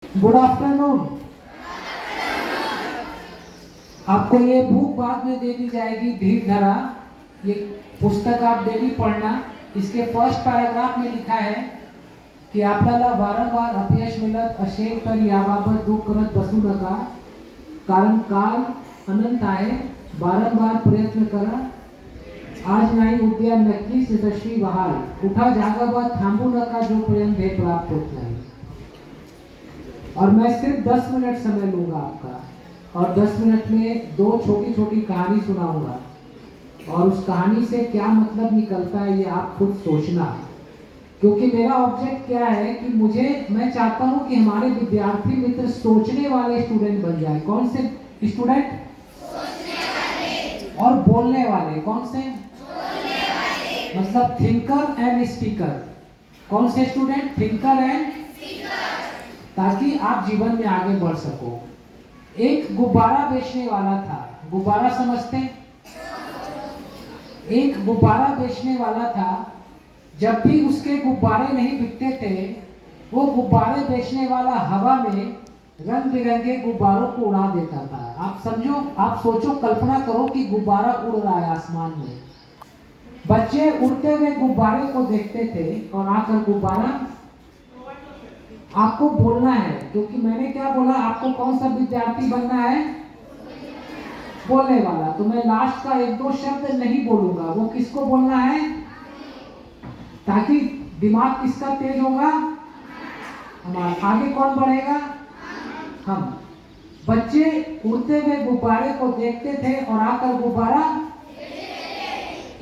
Good afternoon. आपको ये book बाद में दे दी जाएगी, धीर धरा। ये पुस्तक आप डेली पढ़ना। इसके फर्स्ट पैराग्राफ में लिखा है की आपल्याला वारंवार अपयश मिळत असेल तर याबाबत दुःख करत बसू नका, कारण काल अनंत आहे। वारंवार प्रयत्न करा, आज नाही उद्या नक्कीच यशस्वी व्हाल। उठा, जागा व थांबू नका जोपर्यंत ध्येय प्राप्त होत नाही। और मैं सिर्फ 10 मिनट समय लूंगा आपका, और 10 मिनट में 2 छोटी छोटी कहानी सुनाऊंगा, और उस कहानी से क्या मतलब निकलता है ये आप खुद सोचना। क्योंकि मेरा ऑब्जेक्ट क्या है कि मैं चाहता हूं कि हमारे विद्यार्थी मित्र सोचने वाले स्टूडेंट बन जाए। कौन से स्टूडेंट? सोचने वाले। और बोलने वाले कौन से? बोलने वाले। मतलब थिंकर एंड स्पीकर। कौन से स्टूडेंट? थिंकर एंड स्पीकर, ताकि आप जीवन में आगे बढ़ सको। एक गुब्बारा बेचने वाला था। गुब्बारा समझते? एक गुब्बारा बेचने वाला था। जब भी उसके गुब्बारे नहीं बिकते थे, वो गुब्बारे बेचने वाला हवा में रंग बिरंगे गुब्बारों को उड़ा देता था। आप समझो, आप सोचो, कल्पना करो कि गुब्बारा उड़ रहा है आसमान में। बच्चे उड़ते हुए गुब्बारे को देखते थे और आकर गुब्बारा। आपको बोलना है, क्योंकि मैंने क्या बोला, आपको कौन सा विद्यार्थी बनना है? बोलने वाला। तो मैं लास्ट का 1-2 शब्द नहीं बोलूंगा। वो किसको बोलना है? ताकि दिमाग किसका तेज होगा? हमारा। आगे कौन बढ़ेगा? हम। बच्चे उड़ते हुए गुब्बारे को देखते थे और आकर गुब्बारा।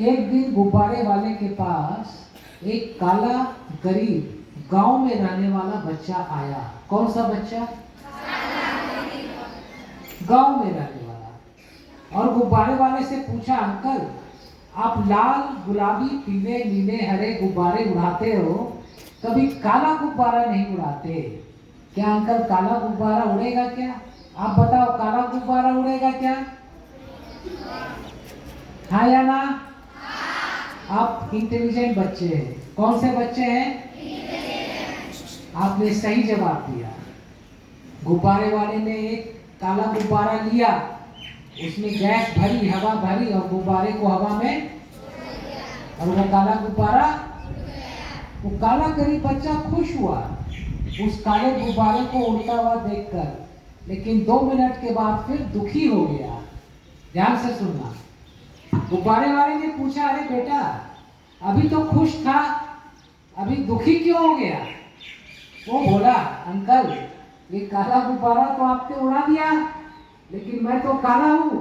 एक दिन गुब्बारे वाले के पास एक काला गरीब गांव में रहने वाला बच्चा आया। कौन सा बच्चा? गांव में रहने वाला। और गुब्बारे वाले से पूछा, अंकल आप लाल गुलाबी पीले नीले हरे गुब्बारे उड़ाते हो, कभी काला गुब्बारा नहीं उड़ाते क्या? अंकल काला गुब्बारा उड़ेगा क्या? आप बताओ, काला गुब्बारा उड़ेगा क्या? हाँ या ना? आप इंटेलिजेंट बच्चे हैं। कौन से बच्चे हैं? आपने सही जवाब दिया। गुब्बारे वाले ने एक काला गुब्बारा लिया, उसमें गैस भरी, हवा भरी और गुब्बारे को हवा में, और वो काला गुब्बारा, वो काला गरीब बच्चा खुश हुआ उस काले गुब्बारे को उड़ता हुआ देखकर, लेकिन 2 मिनट के बाद फिर दुखी हो गया। ध्यान से सुनना। गुब्बारे वाले ने पूछा, अरे बेटा अभी तो खुश था, अभी दुखी क्यों हो गया? वो बोला, अंकल ये काला गुब्बारा तो आपने उड़ा दिया, लेकिन मैं तो काला हूं,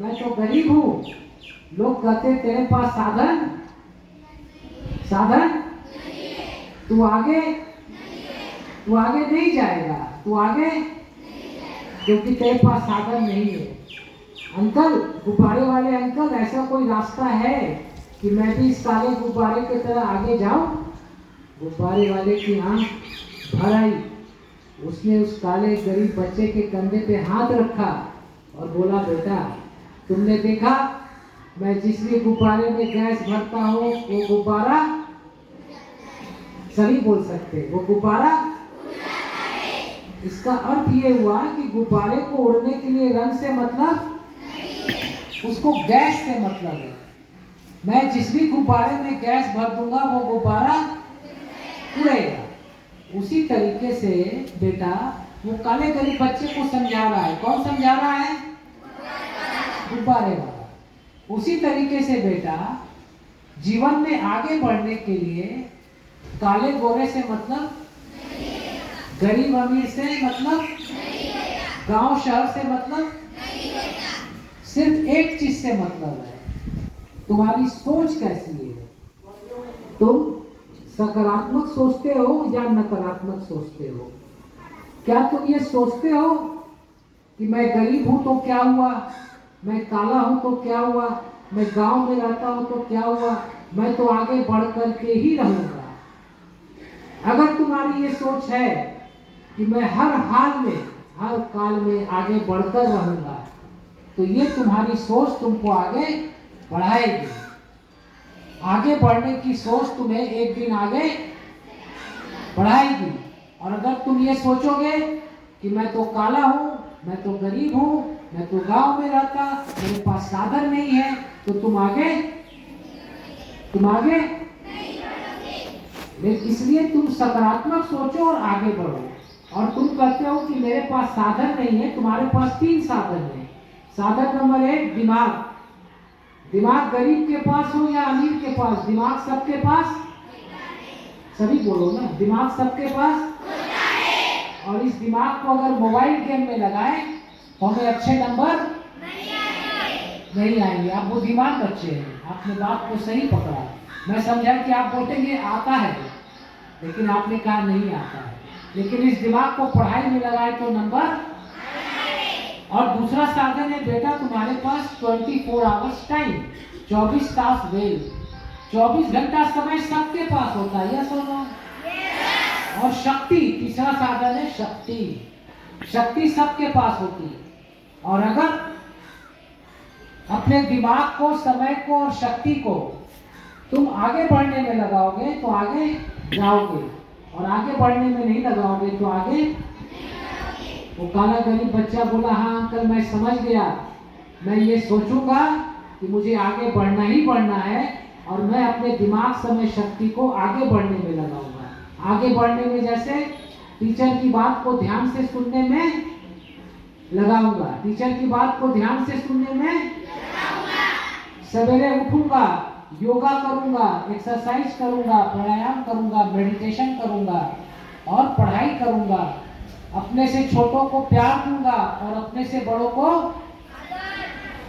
मैं तो गरीब हूं। लोग कहते तेरे पास साधन तू आगे नहीं जाएगा, तू आगे, क्योंकि तेरे पास साधन नहीं है। अंकल, गुब्बारे वाले अंकल, ऐसा कोई रास्ता है कि मैं भी इस काले गुब्बारे की तरह आगे जाऊं? गुब्बारे वाले की आंख भर आई। उसने उस काले गरीब बच्चे के कंधे पे हाथ रखा और बोला, बेटा तुमने देखा, मैं जिस भी गुब्बारे में गैस भरता हूँ वो गुब्बारा, सभी बोल सकते, वो गुब्बारा। इसका अर्थ ये हुआ कि गुब्बारे को उड़ने के लिए रंग से मतलब, उसको गैस से मतलब है। मैं जिस भी गुब्बारे में गैस भर दूंगा वो गुब्बारा उड़ेगा। उसी तरीके से बेटा, वो काले गरीब बच्चे को समझा रहा है। कौन समझा रहा है? गुब्बारे वाला। उसी तरीके से बेटा, जीवन में आगे बढ़ने के लिए काले गोरे से मतलब, गरीब अमीर से मतलब, गांव शहर से मतलब, सिर्फ एक चीज से मतलब है, तुम्हारी सोच कैसी है। तुम सकारात्मक सोचते हो या नकारात्मक सोचते हो? क्या तुम ये सोचते हो कि मैं गरीब हूं तो क्या हुआ, मैं काला हूं तो क्या हुआ, मैं गांव में रहता हूं तो क्या हुआ, मैं तो आगे बढ़ कर के ही रहूंगा? अगर तुम्हारी ये सोच है कि मैं हर हाल में, हर काल में आगे बढ़कर रहूंगा, तो ये तुम्हारी सोच तुमको आगे बढ़ाएगी। आगे बढ़ने की सोच तुम्हें एक दिन आगे बढ़ाएगी। और अगर तुम ये सोचोगे कि मैं तो काला हूँ, मैं तो गरीब हूँ, मैं तो गांव में रहता, मेरे पास साधन नहीं है, तो तुम आगे लेकिन इसलिए तुम सकारात्मक सोचो और आगे बढ़ो। और तुम कहते हो कि मेरे पास साधन नहीं है, तुम्हारे पास 3 साधन है। साधन नंबर 1 दिमाग। दिमाग गरीब के पास हो या अमीर के पास, दिमाग सबके पास, सभी बोलो ना, दिमाग सबके पास होता है। और इस दिमाग को अगर मोबाइल गेम में लगाए तो हमें अच्छे नंबर नहीं आएंगे। आप बुद्धिमान बच्चे हैं, आपने बात को सही पकड़ा। मैं समझा कि आप बोलेंगे आता है, लेकिन आपने कहा नहीं आता है। लेकिन इस दिमाग को पढ़ाई में लगाए तो नंबर। और दूसरा साधन है बेटा तुम्हारे पास 24 आवर्स टाइम, 24 तास वेल, 24 घंटा समय सबके पास होता है, यस और नो। और शक्ति, तीसरा साधन है शक्ति। शक्ति सबके पास होती है। और अगर अपने दिमाग को, समय को और शक्ति को तुम आगे बढ़ने में लगाओगे तो आगे जाओगे, और आगे बढ़ने में नहीं लगाओगे तो आगे। वो काला गरीब बच्चा बोला हाँ अंकल मैं समझ गया, मैं ये सोचूंगा कि मुझे आगे बढ़ना ही बढ़ना है, और मैं अपने दिमाग, समय, शक्ति को आगे बढ़ने में लगाऊंगा। आगे बढ़ने में जैसे टीचर की बात को ध्यान से सुनने में लगाऊंगा, टीचर की बात को ध्यान से सुनने में सवेरे उठूंगा, योगा करूंगा, एक्सरसाइज करूंगा, प्राणायाम करूंगा, मेडिटेशन करूंगा और पढ़ाई करूंगा। अपने से छोटों को प्यार दूंगा और अपने से बड़ों को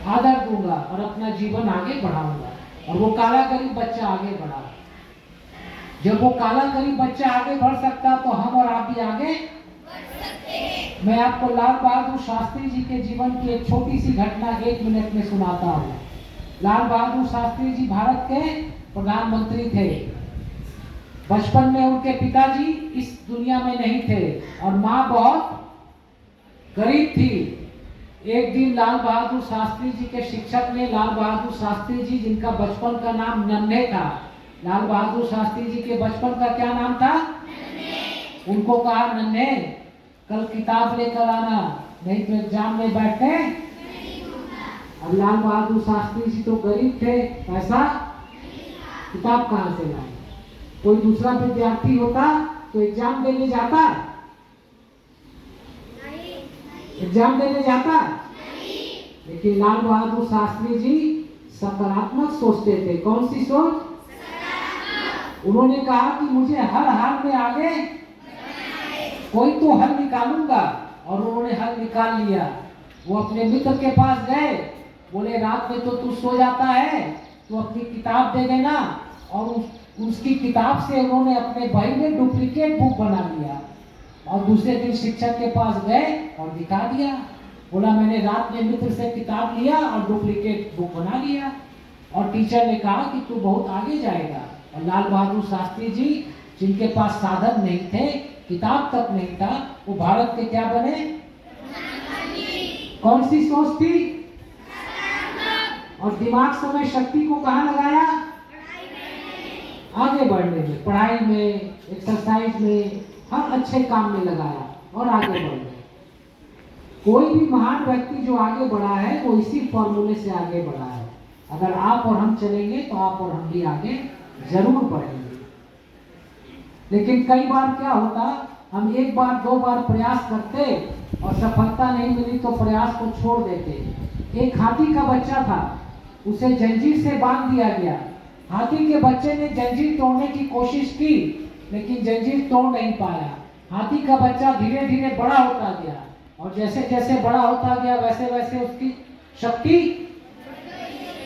आदर दूंगा और अपना जीवन आगे बढ़ाऊंगा। और वो काला गरीब बच्चा आगे बढ़ा। जब वो काला गरीब बच्चा आगे बढ़ सकता तो हम और आप भी आगे बढ़ सकते हैं। मैं आपको लाल बहादुर शास्त्री जी के जीवन की एक छोटी सी घटना 1 मिनट में सुनाता हूँ। लाल बहादुर शास्त्री जी भारत के प्रधानमंत्री थे। बचपन में उनके पिताजी इस दुनिया में नहीं थे और माँ बहुत गरीब थी। एक दिन लाल बहादुर शास्त्री जी के शिक्षक ने लाल बहादुर शास्त्री जी, जिनका बचपन का नाम नन्हे था, लाल बहादुर शास्त्री जी के बचपन का क्या नाम था? नन्हे। उनको कहा नन्हे कल किताब लेकर आना, नहीं तो एग्जाम में बैठने नहीं दूंगा। और लाल बहादुर शास्त्री जी तो गरीब थे, पैसा किताब कहाँ से लाए? कोई दूसरा विद्यार्थी होता तो एग्जाम देने जाता? एग्जाम देने जाता? लेकिन लाल बहादुर शास्त्री जी सकारात्मक सोचते थे। कौन सी सोच? उन्होंने कहा कि मुझे हर हाल में आगे कोई तो हल निकालूंगा, और उन्होंने हल निकाल लिया। वो अपने मित्र के पास गए, बोले रात में तो तू सो जाता है, तो अपनी किताब दे देना। और उसकी किताब से उन्होंने अपने भाई में डुप्लीकेट बुक बना लिया और दूसरे दिन शिक्षक के पास गए और दिखा दिया। बोला मैंने रात में मित्र से किताब लिया और डुप्लीकेट बुक बना लिया। और टीचर ने कहा कि तू बहुत आगे जाएगा। और लाल बहादुर शास्त्री जी, जिनके पास साधन नहीं थे, किताब तक नहीं था, वो भारत के क्या बने? कौन सी सोच थी? और दिमाग, समय, शक्ति को कहाँ लगाया? आगे बढ़ने में, पढ़ाई में, एक्सरसाइज में, हर अच्छे काम में लगाया और आगे बढ़ गए। कोई भी महान व्यक्ति जो आगे बढ़ा है वो इसी फॉर्मूले से आगे बढ़ा है। अगर आप और हम चलेंगे तो आप और हम भी आगे जरूर बढ़ेंगे। लेकिन कई बार क्या होता, हम 1 बार 2 बार प्रयास करते और सफलता नहीं मिली तो प्रयास को छोड़ देते। एक हाथी का बच्चा था, उसे जंजीर से बांध दिया गया। हाथी के बच्चे ने जंजीर तोड़ने की कोशिश की, लेकिन जंजीर तोड़ नहीं पाया। हाथी का बच्चा धीरे धीरे बड़ा होता गया, और जैसे जैसे बड़ा होता गया वैसे वैसे उसकी शक्ति।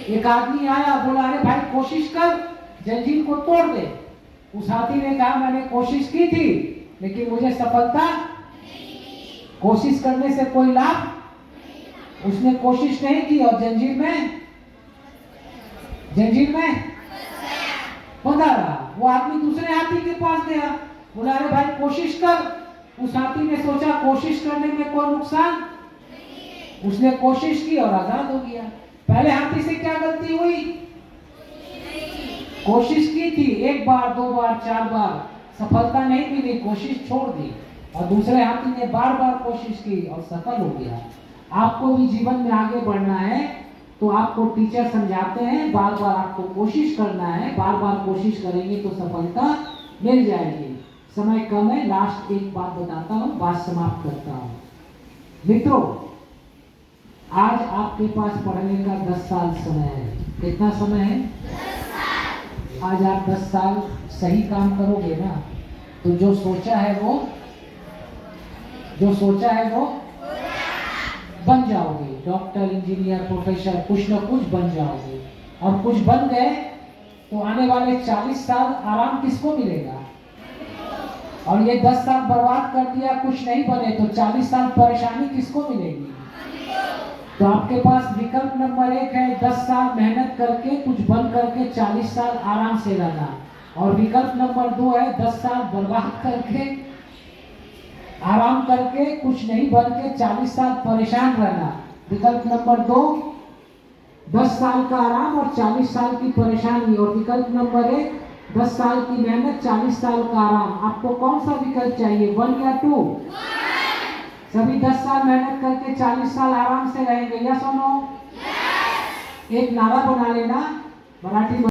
एक आदमी आया, बोला अरे भाई कोशिश कर, जंजीर को तोड़ दे। उस हाथी ने कहा मैंने कोशिश की थी, लेकिन मुझे सफलता, कोशिश करने से कोई लाभ। उसने कोशिश नहीं की और जंजीर में बंधा रहा। वो आदमी दूसरे हाथी के पास गया, बोला अरे भाई कोशिश कर। उस हाथी ने सोचा कोशिश करने में कोई नुकसान, उसने कोशिश की और आजाद हो गया। पहले हाथी से क्या गलती हुई? कोशिश की थी 1 बार 2 बार 4 बार, सफलता नहीं मिली, कोशिश छोड़ दी, और दूसरे हाथी ने बार बार कोशिश की और सफल हो गया। आपको भी जीवन में आगे बढ़ना है तो आपको टीचर समझाते हैं, बार बार आपको कोशिश करना है, बार बार कोशिश करेंगे तो सफलता मिल जाएगी। समय कम है, लास्ट एक बात बताता हूँ, बात समाप्त करता हूँ। मित्रों, आज आपके पास पढ़ने का 10 साल समय है। कितना समय है? 10 साल। आज आप 10 साल सही काम करोगे ना, तो जो सोचा है वो बन जाओगे। डॉक्टर, इंजीनियर, प्रोफेसर, कुछ ना कुछ बन जाओगे। और कुछ बन गए तो आने वाले 40 साल आराम किसको मिलेगा? और ये 10 साल बर्बाद कर दिया, कुछ नहीं बने, तो 40 साल परेशानी किसको मिलेगी? तो आपके पास विकल्प नंबर 1 है, 10 साल मेहनत करके कुछ बन करके 40 साल आराम से रहना। और विकल्प नंबर 2 है, 10 साल बर्बाद करके, आराम करके, कुछ नहीं बन के 40 साल परेशान रहना। विकल्प नंबर 2, 10 साल का आराम और 40 साल की परेशानी। और विकल्प नंबर 1, 10 साल की मेहनत, 40 साल का आराम। आपको कौन सा विकल्प चाहिए, 1 या 2? सभी 10 साल मेहनत करके 40 साल आराम से रहेंगे, यस और नो? एक नारा बना लेना मराठी में।